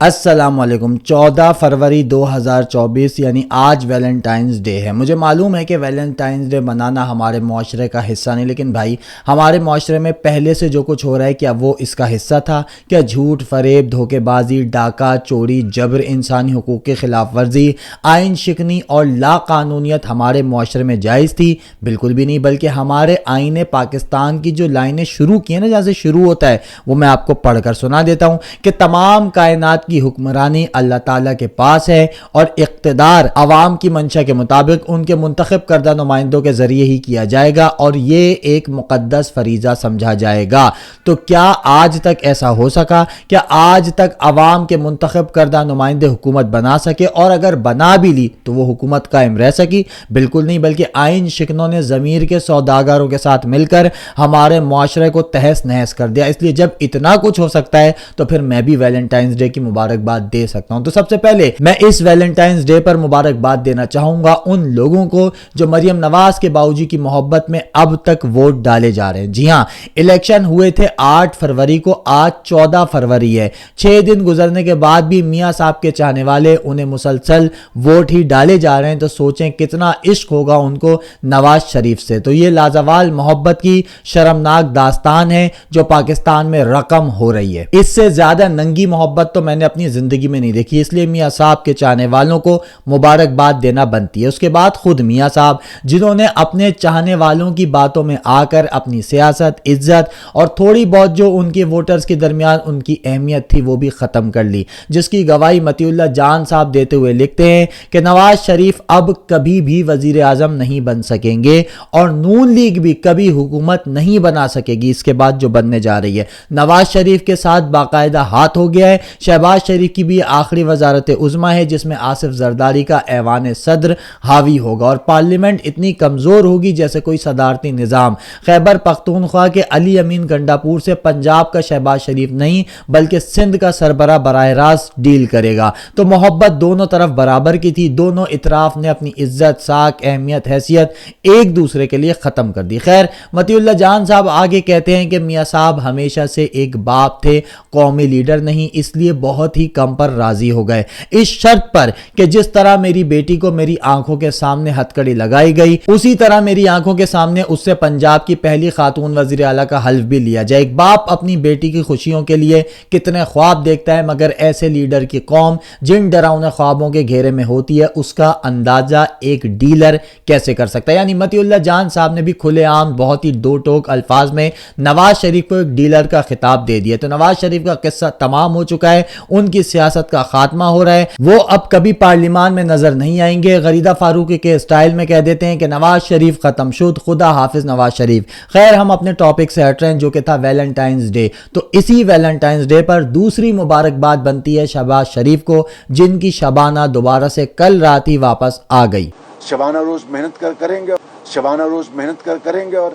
السلام علیکم۔ 14 فروری 2024 یعنی آج ویلنٹائنز ڈے ہے۔ مجھے معلوم ہے کہ ویلنٹائنز ڈے منانا ہمارے معاشرے کا حصہ نہیں، لیکن بھائی ہمارے معاشرے میں پہلے سے جو کچھ ہو رہا ہے کیا وہ اس کا حصہ تھا؟ کیا جھوٹ، فریب، دھوکے بازی، ڈاکہ، چوری، جبر، انسانی حقوق کی خلاف ورزی، آئین شکنی اور لا قانونیت ہمارے معاشرے میں جائز تھی؟ بالکل بھی نہیں، بلکہ ہمارے آئین پاکستان کی جو لائنیں شروع کی ہیں نا، جہاں سے شروع ہوتا ہے وہ میں آپ کو پڑھ کر سنا دیتا ہوں کہ تمام کائنات کی حکمرانی اللہ تعالیٰ کے پاس ہے اور اقتدار عوام کی منشا کے مطابق ان کے منتخب کردہ نمائندوں کے ذریعے ہی کیا جائے گا اور یہ ایک مقدس فریضہ سمجھا جائے گا۔ تو کیا آج تک ایسا ہو سکا؟ کیا آج تک عوام کے منتخب کردہ نمائندے حکومت بنا سکے؟ اور اگر بنا بھی لی تو وہ حکومت قائم رہ سکی؟ بالکل نہیں، بلکہ آئین شکنوں نے ضمیر کے سوداگروں کے ساتھ مل کر ہمارے معاشرے کو تہس نہس کر دیا۔ اس لیے جب اتنا کچھ ہو سکتا ہے تو پھر میں بھی ویلنٹائنز ڈے کی مبارکباد دے سکتا ہوں۔ تو سب سے پہلے میں اس ویلنٹائنز ڈے پر مبارکباد دینا چاہوں گا ان لوگوں کو جو مریم نواز کے باوجی کی محبت میں اب تک ووٹ ڈالے جا رہے ہیں۔ جی ہاں، الیکشن ہوئے تھے 8 فروری کو، آج 14 فروری ہے۔ 6 دن گزرنے کے بعد بھی میاں صاحب کے چاہنے والے انہیں مسلسل ووٹ ہی ڈالے جا رہے ہیں، تو سوچیں کتنا عشق ہوگا ان کو نواز شریف سے۔ تو یہ لازوال محبت کی شرمناک داستان ہے جو پاکستان میں رقم ہو رہی ہے۔ اس سے زیادہ ننگی محبت تو میں نے اپنی زندگی میں نہیں دیکھی، اس لیے میاں صاحب کے چاہنے والوں کو مبارکباد دینا بنتی ہے۔ اس کے بعد خود میاں صاحب جنہوں نے اپنے چاہنے والوں کی باتوں میں آ کر اپنی سیاست، عزت اور تھوڑی بہت جو ان کے ووٹرز کے درمیان ان کی اہمیت تھی وہ بھی ختم کر لی، جس کی گواہی مطیع اللہ جان صاحب دیتے ہوئے لکھتے ہیں کہ نواز شریف اب کبھی بھی وزیر اعظم نہیں بن سکیں گے اور نون لیگ بھی کبھی حکومت نہیں بنا سکے گی اس کے بعد جو بننے جا رہی ہے۔ نواز شریف کے ساتھ باقاعدہ ہاتھ ہو گیا ہے۔ شہباز شریف کی بھی آخری وزارت عظمیٰ ہے جس میں آصف زرداری کا ایوان صدر حاوی ہوگا اور پارلیمنٹ اتنی کمزور ہوگی جیسے کوئی صدارتی نظام۔ خیبر پختونخوا کے علی امین گنڈاپور سے پنجاب کا شہباز شریف نہیں بلکہ سندھ کا سربراہ براہ راست ڈیل کرے گا۔ تو محبت دونوں طرف برابر کی تھی، دونوں اطراف نے اپنی عزت، ساکھ، اہمیت، حیثیت ایک دوسرے کے لیے ختم کر دی۔ خیر، مطیع اللہ جان صاحب آگے کہتے ہیں کہ میاں صاحب ہمیشہ سے ایک باپ تھے، قومی لیڈر نہیں، اس لیے بہت ہی کم پر راضی ہو گئے، اس شرط پر کہ جس طرح میری بیٹی کو میری آنکھوں کے سامنے ہتھکڑی لگائی گئی اسی طرح میری آنکھوں کے سامنے اس سے پنجاب کی پہلی خاتون وزیر اعلیٰ کا حلف بھی لیا جائے۔ ایک باپ اپنی بیٹی کی خوشیوں کے لیے کتنے خواب دیکھتا ہے، مگر ایسے لیڈر کی قوم جن ڈراؤنے خوابوں کے گھیرے میں ہوتی ہے اس کا اندازہ ایک ڈیلر کیسے کر سکتا ہے؟ یعنی مطیع اللہ جان صاحب نے بھی کھلے عام بہت ہی دو ٹوک الفاظ میں نواز شریف کو ایک ڈیلر کا خطاب دے دیا۔ تو نواز شریف کا قصہ تمام ہو چکا ہے، ان کی سیاست کا خاتمہ ہو رہا ہے، وہ اب کبھی پارلیمان میں نظر نہیں آئیں گے۔ غریدہ فاروقی کے اسٹائل میں کہہ دیتے ہیں کہ نواز شریف ختم شد، خدا حافظ نواز شریف۔ خیر، ہم اپنے ٹاپک سے ہٹ رہے ہیں جو کہ تھا ویلنٹائنز ڈے۔ تو اسی ویلنٹائنز ڈے پر دوسری مبارکباد بنتی ہے شہباز شریف کو، جن کی شبانہ دوبارہ سے کل رات ہی واپس آ گئی۔ شبانہ روز محنت کریں گے اور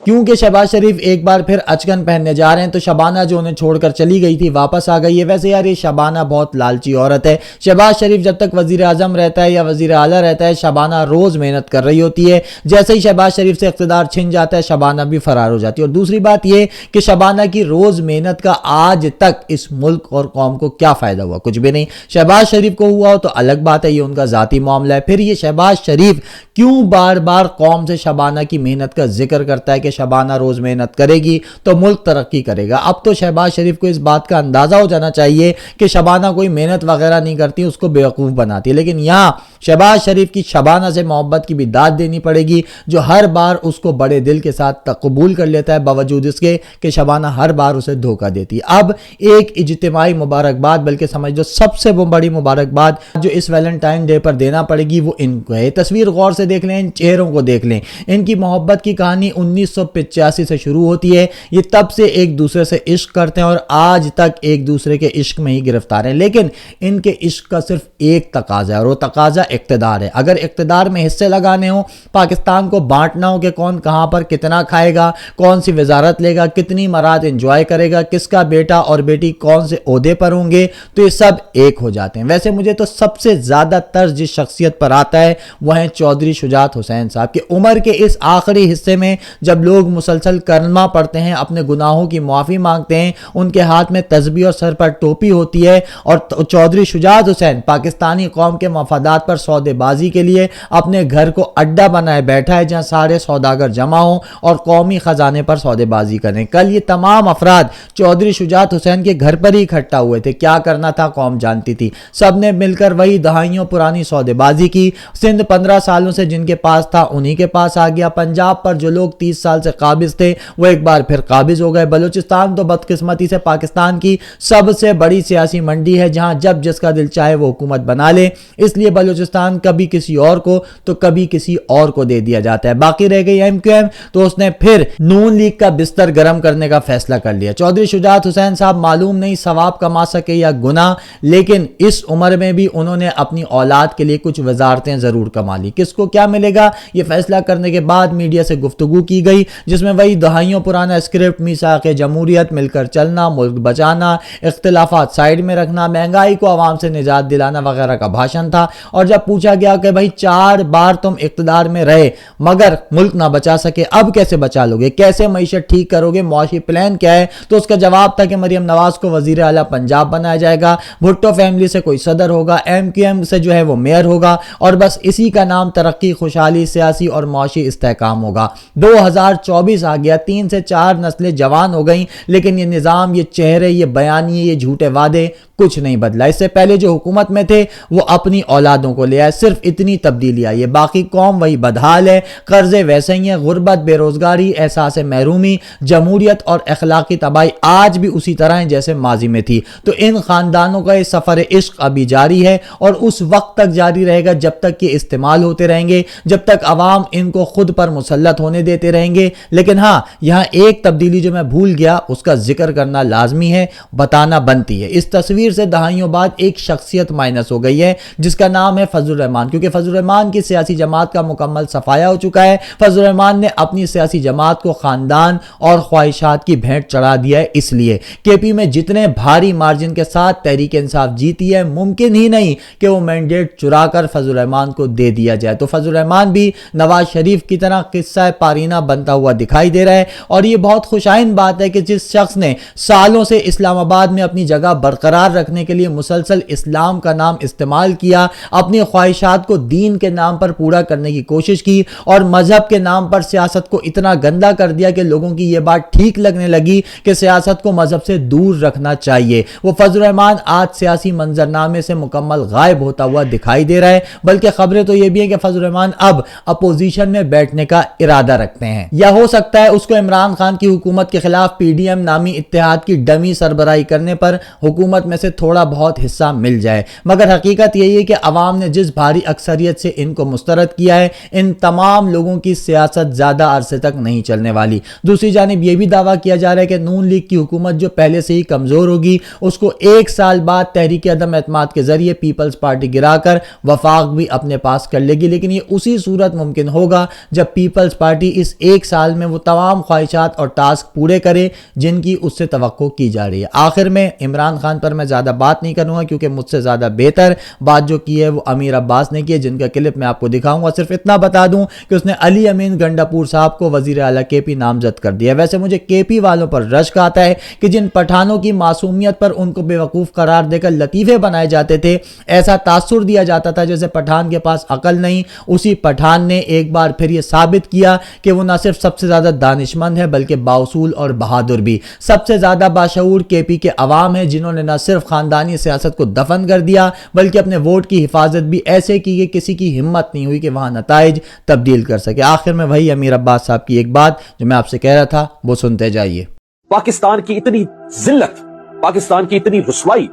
کیونکہ شہباز شریف ایک بار پھر اچکن پہننے جا رہے ہیں تو شبانہ جو انہیں چھوڑ کر چلی گئی تھی واپس آ گئی ہے۔ ویسے یار یہ شبانہ بہت لالچی عورت ہے۔ شہباز شریف جب تک وزیر اعظم رہتا ہے یا وزیر اعلیٰ رہتا ہے شبانہ روز محنت کر رہی ہوتی ہے، جیسے ہی شہباز شریف سے اقتدار چھن جاتا ہے شبانہ بھی فرار ہو جاتی ہے۔ اور دوسری بات یہ کہ شبانہ کی روز محنت کا آج تک اس ملک اور قوم کو کیا فائدہ ہوا؟ کچھ بھی نہیں۔ شہباز شریف کو ہوا ہو تو الگ بات ہے، یہ ان کا ذاتی معاملہ ہے۔ پھر یہ شہباز شریف کیوں بار بار قوم سے شبانہ کی محنت کا ذکر کرتا ہے کہ شبانہ روز محنت کرے گی تو ملک ترقی کرے گا؟ اب تو شہباز شریف کو اس بات کا اندازہ ہو جانا چاہیے کہ شبانہ کوئی محنت وغیرہ نہیں کرتی، اس کو بیوقوف بناتی ہے۔ لیکن یہاں شہباز شریف کی شبانہ سے محبت کی بھی داد دینی پڑے گی، جو ہر بار اس کو بڑے دل کے ساتھ قبول کر لیتا ہے باوجود اس کے کہ شبانہ ہر بار اسے دھوکہ دیتی ہے۔ اب ایک اجتماعی مبارکباد، بلکہ سمجھ لو سب سے بڑی مبارکباد جو اس ویلنٹائن ڈے پر دینا پڑے گی وہ ان کو ہے۔ تصویر غور سے دیکھ لیں، ان چہروں کو دیکھ لیں۔ ان کی محبت کی کہانی 1985 سے شروع ہوتی ہے۔ یہ تب سے ایک دوسرے سے عشق کرتے ہیں اور آج تک ایک دوسرے کے عشق میں ہی گرفتار ہیں، لیکن ان کے عشق کا صرف ایک تقاضا ہے اور وہ تقاضا اقتدار ہے۔ اگر اقتدار میں حصے لگانے ہوں، پاکستان کو بانٹنا ہو کہ کون کہاں پر کتنا کھائے گا، کون سی وزارت لے گا، کتنی مراد انجوائے کرے گا، کس کا بیٹا اور بیٹی کون سے عہدے پر ہوں گے، تو یہ سب ایک ہو جاتے ہیں۔ ویسے مجھے تو سب سے زیادہ طرز جس شخصیت پر آتا ہے وہ ہیں چودھری شجاعت حسین صاحب کہ عمر کے اس آخری حصے میں جب لوگ مسلسل کلمہ پڑھتے ہیں، اپنے گناہوں کی معافی مانگتے ہیں، ان کے ہاتھ میں تسبیح اور سر پر ٹوپی ہوتی ہے، اور چودھری شجاعت حسین پاکستانی قوم کے مفادات پر سودے بازی کے لیے اپنے گھر کو اڈا بنائے بیٹھا ہے، جہاں سارے سوداگر جمع ہوں اور قومی خزانے پر سودے بازی کریں۔ کل یہ تمام افراد چودھری شجاعت حسین کے گھر پر ہی اکٹھا ہوئے تھے۔ کیا کرنا تھا قوم جانتی تھی، سب نے مل کر وہی دہائیوں پرانی سودے بازی کی۔ سندھ 15 سالوں سے جن کے پاس تھا انہی کے پاس آ گیا۔ پنجاب پر جو لوگ 30 سال سے قابض تھے وہ ایک بار پھر قابض ہو گئے۔ بلوچستان تو بدقسمتی سے پاکستان کی سب سے بڑی سیاسی منڈی ہے، جہاں جب جس کا دل چاہے وہ حکومت بنا لے، اس لیے بلوچستان کبھی کسی اور کو تو کبھی کسی اور کو دے دیا جاتا ہے۔ باقی رہ گئی ایم کیو ایم، تو اس نے پھر نون لیگ کا بستر گرم کرنے کا فیصلہ کر لیا۔ چودھری شجاعت حسین صاحب معلوم نہیں ثواب کما سکے یا گناہ، لیکن اس عمر میں بھی انہوں نے اپنی اولاد کے لیے کچھ وزارتیں ضرور کما لی۔ کس کو کیا ملے گا یہ فیصلہ کرنے کے بعد میڈیا سے گفتگو کی گئی، جس میں وہی دہائیوں پرانا اسکرپٹ میثاق جمہوریت، مل کر چلنا، ملک بچانا، اختلافات سائیڈ میں رکھنا، مہنگائی کو عوام سے نجات دلانا وغیرہ کا بھاشن تھا۔ اور جب پوچھا گیا کہ بھائی 4 بار تم اقتدار میں رہے مگر ملک نہ بچا سکے، اب کیسے بچا لوگے، کیسے معیشت ٹھیک کرو گے، معاشی پلان کیا ہے، تو اس کا جواب تھا کہ مریم نواز کو وزیر اعلیٰ پنجاب بنایا جائے گا، بھٹو فیملی سے کوئی صدر ہوگا، ایم کیو ایم سے جو ہے وہ میئر ہوگا، اور بس اسی کا نام ترقی، خوشحالی، سیاسی اور معاشی استحکام ہوگا۔ 2024 آ گیا، 3 سے 4 نسلیں جوان ہو گئیں، لیکن یہ نظام، یہ چہرے، یہ بیانیے، یہ جھوٹے وعدے کچھ نہیں بدلا۔ اس سے پہلے جو حکومت میں تھے وہ اپنی اولادوں کو لے آئے، صرف اتنی تبدیلی آئی ہے، باقی قوم وہی بدحال ہے، قرضے ویسے ہی ہیں، غربت، بے روزگاری، احساس محرومی، جمہوریت اور اخلاقی تباہی آج بھی اسی طرح ہیں جیسے ماضی میں تھی۔ تو ان خاندانوں کا یہ سفر عشق ابھی جاری ہے، اور اس وقت تک جاری رہے گا جب تک کہ استعمال ہوتے رہیں گے، جب تک عوام ان کو خود پر مسلط ہونے دیتے رہیں گے۔ لیکن ہاں، یہاں ایک تبدیلی جو میں بھول گیا، اس کا ذکر کرنا لازمی ہے، بتانا بنتی ہے۔ اس تصویر سے دہائیوں بعد ایک شخصیت مائنس ہو گئی ہے، جس کا نام ہے فضل الرحمان، کیونکہ فضل الرحمان کی سیاسی جماعت کا مکمل صفایا ہو چکا ہے۔ فضل الرحمان نے اپنی سیاسی جماعت کو خاندان اور خواہشات کی بھینٹ چڑھا دیا ہے، اس لیے کے پی میں جتنے بھاری مارجن کے ساتھ تحریک انصاف جیتی ہے، ممکن ہی نہیں کہ وہ مینڈیٹ چرا کر فضل الرحمان کو دے دیا جائے۔ تو فضل الرحمان بھی نواز شریف کی طرح قصہ پارینہ بنتا ہوا دکھائی دے رہا ہے، اور یہ بہت خوش آئند بات ہے کہ جس شخص نے سالوں سے اسلام آباد میں اپنی جگہ برقرار رکھنے کے لیے مسلسل اسلام کا نام استعمال کیا، اپنی خواہشات کو دین کے نام پر پورا کرنے کی کوشش کی، اور مذہب کے نام پر سیاست کو اتنا گندا کر دیا کہ لوگوں کی یہ بات ٹھیک لگنے لگی کہ سیاست کو مذہب سے دور رکھنا چاہیے۔ وہ فضل الرحمان آج سیاسی منظرنامے سے مکمل غائب ہوتا ہوا دکھائی دے رہا ہے، بلکہ خبریں تو یہ بھی ہیں کہ فضل الرحمان اب اپوزیشن میں بیٹھنے کا ارادہ رکھتے ہیں، یا ہو سکتا ہے اس کو عمران خان کی حکومت کے خلاف پی ڈی ایم نامی اتحاد کی ڈمی سربراہی کرنے پر حکومت میں سے تھوڑا بہت حصہ مل جائے۔ مگر حقیقت یہی ہے کہ عوام نے جس بھاری اکثریت سے ان کو مسترد کیا ہے، ان تمام لوگوں کی سیاست زیادہ عرصے تک نہیں چلنے والی۔ دوسری جانب یہ بھی دعویٰ کیا جا رہا ہے کہ نون لیگ کی حکومت جو پہلے سے ہی کمزور ہوگی، اس کو 1 سال بعد تحریک عدم اعتماد کے ذریعے پیپلز پارٹی گرا کر وفاق بھی اپنے پاس کر لے گی، لیکن یہ اسی صورت ممکن ہوگا جب پیپلز پارٹی اس 1 سال میں وہ تمام خواہشات اور ٹاسک پورے کرے جن کی اس سے توقع کی جا رہی ہے۔ آخر میں عمران خان پر میں زیادہ بات نہیں کروں گا، کیونکہ مجھ سے زیادہ بہتر بات جو کی ہے وہ امیر عباس نے کی ہے، جن کا کلپ میں آپ کو دکھاؤں گا۔ صرف اتنا بتا دوں کہ اس نے علی امین گنڈاپور صاحب کو وزیر اعلیٰ کے پی نامزد کر دیا۔ ویسے مجھے کے پی والوں پر رشک آتا ہے کہ جن پٹھانوں کی معصومیت پر ان کو بے وقوف قرار دے کر لطیفے بنائے جاتے تھے، ایسا تاثر دیا جاتا تھا جیسے پٹھان کے پاس عقل نہیں، اسی پٹھان نے ایک بار پھر یہ ثابت کیا کہ وہ نہ صرف سب سے زیادہ دانشمند ہے بلکہ بااصول اور بہادر بھی۔ سب سے زیادہ باشعور کے پی کے عوام ہیں، جنہوں نے نہ صرف خاندانی سیاست کو دفن کر دیا بلکہ اپنے ووٹ کی حفاظت بھی ایسے کی کہ کسی کی ہمت نہیں ہوئی کہ وہاں نتائج تبدیل کر سکے۔ آخر میں وہی امیر عباس صاحب کی ایک بات جو میں آپ سے کہہ رہا تھا وہ سنتے جائیے۔ پاکستان کی اتنی ذلت، پاکستان کی اتنی رسوائی،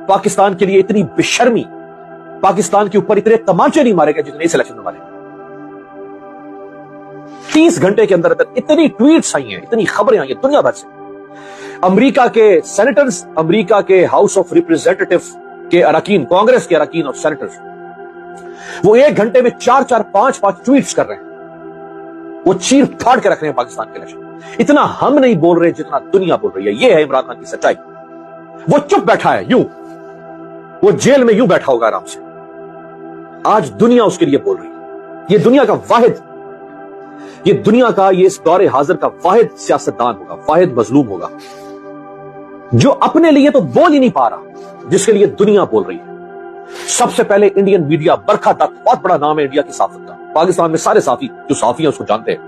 پاکستان کے لیے اتنی بے شرمی، پاکستان کے اوپر اتنے تمانچے نہیں مارے گئے جتنے اس الیکشن میں مارے۔ 30 گھنٹے کے اندر اتنی ٹویٹس آئی ہیں، اتنی خبریں آئی ہیں دنیا بھر سے۔ امریکہ کے سینیٹرز، امریکہ کے ہاؤس آف ریپریزنٹیٹو کے اراکین، کانگریس کے اراکین اور سینیٹرز، وہ 1 گھنٹے میں 4-4 5-5 ٹویٹس کر رہے ہیں۔ وہ چیر پھاڑ کے رکھ رہے ہیں پاکستان کے الیکشن۔ اتنا ہم نہیں بول رہے جتنا دنیا بول رہی ہے۔ یہ ہے عمران خان کی سچائی۔ وہ چپ بیٹھا ہے، یوں وہ جیل میں یوں بیٹھا ہوگا آرام سے۔ آج دنیا اس کے لیے بول رہی ہے۔ یہ دنیا کا واحد یہ دنیا کا، یہ اس دور حاضر کا واحد سیاستدان ہوگا، واحد مظلوم ہوگا جو اپنے لیے تو بول ہی نہیں پا رہا جس کے لیے دنیا بول رہی ہے۔ سب سے پہلے انڈین میڈیا، برکھا دت، بہت بڑا نام ہے انڈیا کی صحافت کا، پاکستان میں سارے صحافی جو صحافی ہیں اس کو جانتے ہیں۔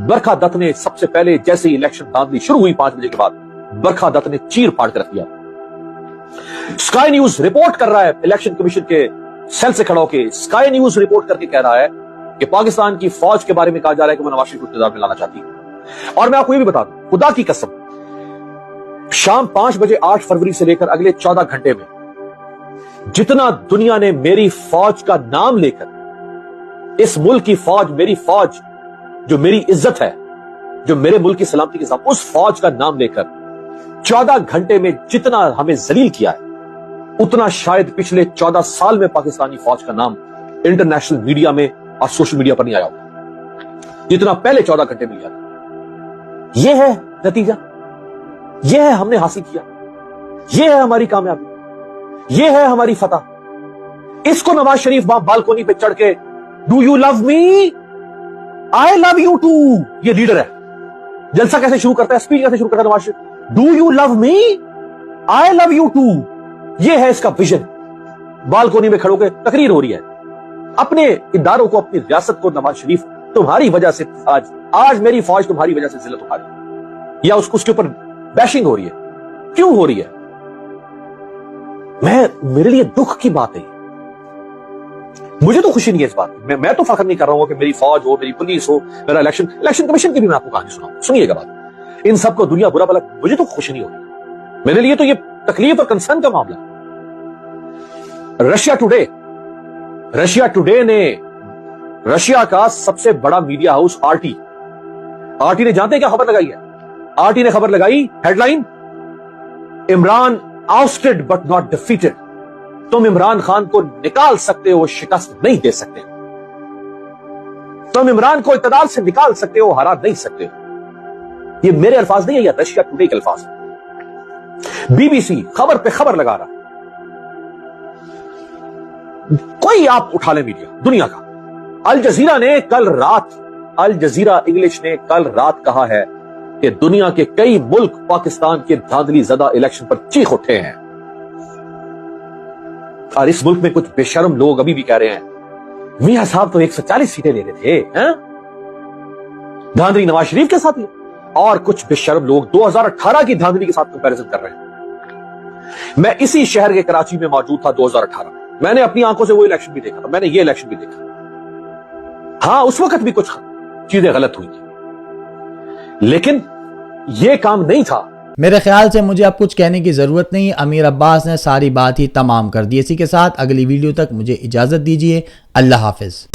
برکھا دت نے سب سے پہلے جیسے ہی الیکشن دھاندلی شروع ہوئی 5 بجے کے بعد، برکھا دت نے چیر پھاڑ کے رکھ دیا۔ اسکائی نیوز رپورٹ کر رہا ہے، الیکشن کمیشن کے سیل سے کھڑا ہو کے اسکائی نیوز رپورٹ کر کے کہہ رہا ہے کہ پاکستان کی فوج کے بارے میں کہا جا رہا ہے کہ وہ نواز شریف کو اقتدار میں لانا چاہتی ہے۔ اور میں آپ کو یہ بھی بتا دوں، خدا کی قسم، شام 5 بجے 8 فروری سے لے کر اگلے 14 گھنٹے میں جتنا دنیا نے میری فوج کا نام لے کر، اس ملک کی فوج، میری فوج جو میری عزت ہے، جو میرے ملک کی سلامتی کے ساتھ، اس فوج کا نام لے کر 14 گھنٹے میں جتنا ہمیں ذلیل کیا ہے، اتنا شاید پچھلے 14 سال میں پاکستانی فوج کا نام انٹرنیشنل میڈیا میں اور سوشل میڈیا پر نہیں آیا ہوگا جتنا پہلے 14 گھنٹے میں لیا۔ یہ ہے نتیجہ، یہ ہے ہم نے حاصل کیا، یہ ہے ہماری کامیابی، یہ ہے ہماری فتح۔ اس کو نواز شریف بالکونی پہ چڑھ کے do you love me, I love you too, یہ لیڈر ہے۔ جلسہ کیسے شروع کرتا ہے، اسپیچ کیسے شروع کرتا ہے Nawaz Sharif, do you love me, I love you too, یہ ہے اس کا ویژن۔ بالکونی میں کھڑو کے تقریر ہو رہی ہے، اپنے اداروں کو، اپنی ریاست کو نواز شریف تمہاری وجہ سے آج میری فوج تمہاری وجہ سے ذلت اٹھا رہی ہے، یا اس کے اوپر بیشنگ ہو رہی ہے۔ کیوں ہو رہی ہے؟ میرے لیے دکھ کی بات ہے، مجھے تو خوشی نہیں ہے اس بات کی۔ میں تو فخر نہیں کر رہا ہوں کہ میری فوج ہو، میری پولیس ہو، میرا الیکشن کمیشن کی بھی میں آپ کو کہانی سناؤں، سنیے گا بات۔ ان سب کو دنیا برا بھلا، مجھے تو خوشی نہیں ہوتی، میرے لیے تو یہ تکلیف اور کنسرن کا معاملہ۔ رشیا ٹوڈے نے، رشیا کا سب سے بڑا میڈیا ہاؤس RT نے جانتے ہیں کیا خبر لگائی ہے؟ RT نے خبر لگائی، headline, Imran ousted but not defeated, تم عمران خان کو نکال سکتے ہو، شکست نہیں دے سکتے، تم عمران کو اقتدار سے نکال سکتے ہو، ہرا نہیں سکتے۔ یہ میرے الفاظ نہیں ہے، یہ رشیا ٹوڈے کے الفاظ ہیں۔ BBC خبر پہ خبر لگا رہا، کوئی آپ اٹھا لیں میڈیا دنیا کا۔ الجزیرہ نے کل رات، الجزیرہ انگلش نے کل رات کہا ہے کہ دنیا کے کئی ملک پاکستان کے دھاندلی زدہ الیکشن پر چیخ اٹھے ہیں، اور اس ملک میں کچھ بے شرم لوگ ابھی بھی کہہ رہے ہیں میاں صاحب تو 140 سیٹیں لے رہے تھے، دھاندلی نواز شریف کے ساتھ ہی، اور کچھ بے شرم لوگ 2018 کی دھاندلی کے ساتھ کمپیریزن کر رہے ہیں۔ میں اسی شہر کے کراچی میں موجود تھا 2018، میں نے اپنی آنکھوں سے وہ الیکشن بھی دیکھا تھا، میں نے یہ الیکشن بھی دیکھا۔ ہاں اس وقت بھی کچھ چیزیں غلط ہوئی تھی، لیکن یہ کام نہیں تھا۔ میرے خیال سے مجھے اب کچھ کہنے کی ضرورت نہیں، امیر عباس نے ساری بات ہی تمام کر دی۔ اسی کے ساتھ اگلی ویڈیو تک مجھے اجازت دیجیے، اللہ حافظ۔